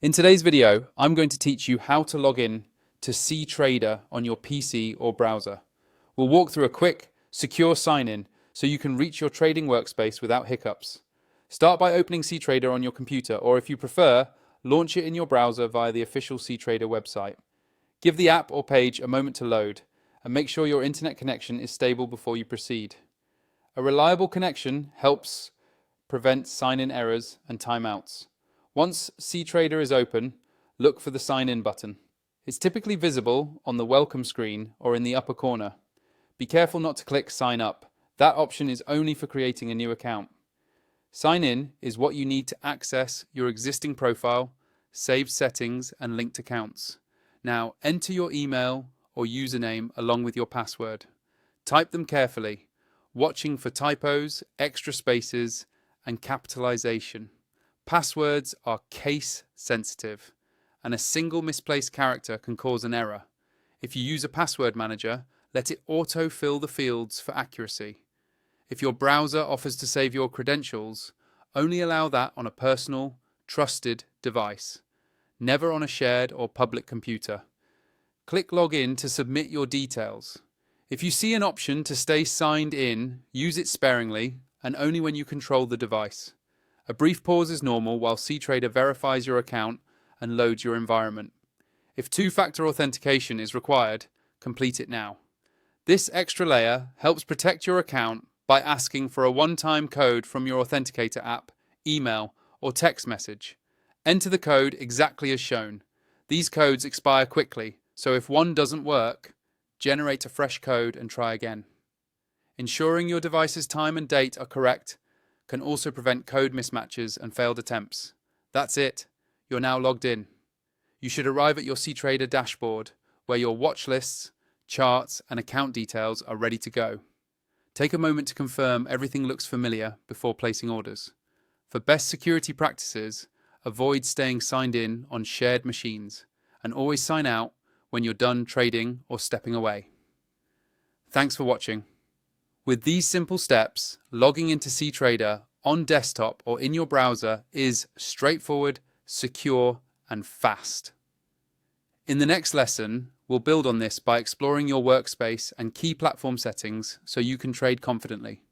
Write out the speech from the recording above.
In today's video, I'm going to teach you how to log in to Ctrader on your PC or browser. We'll walk through a quick, secure sign-in so you can reach your trading workspace without hiccups. Start by opening Ctrader on your computer, or if you prefer, launch it in your browser via the official Ctrader website. Give the app or page a moment to load, and make sure your internet connection is stable before you proceed. A reliable connection helps prevent sign-in errors and timeouts. Once Ctrader is open, look for the Sign In button. It's typically visible on the welcome screen or in the upper corner. Be careful not to click Sign Up. That option is only for creating a new account. Sign In is what you need to access your existing profile, saved settings and linked accounts. Now enter your email or username along with your password. Type them carefully, watching for typos, extra spaces and capitalization. Passwords are case sensitive, and a single misplaced character can cause an error. If you use a password manager, let it auto-fill the fields for accuracy. If your browser offers to save your credentials, only allow that on a personal, trusted device, never on a shared or public computer. Click Login to submit your details. If you see an option to stay signed in, use it sparingly and only when you control the device. A brief pause is normal while Ctrader verifies your account and loads your environment. If two-factor authentication is required, complete it now. This extra layer helps protect your account by asking for a one-time code from your authenticator app, email, or text message. Enter the code exactly as shown. These codes expire quickly, so if one doesn't work, generate a fresh code and try again. Ensuring your device's time and date are correct can also prevent code mismatches and failed attempts. That's it. You're now logged in. You should arrive at your Ctrader dashboard where your watch lists, charts and account details are ready to go. Take a moment to confirm everything looks familiar before placing orders. For best security practices, avoid staying signed in on shared machines and always sign out when you're done trading or stepping away. Thanks for watching. With these simple steps, logging into Ctrader on desktop or in your browser is straightforward, secure, and fast. In the next lesson, we'll build on this by exploring your workspace and key platform settings so you can trade confidently.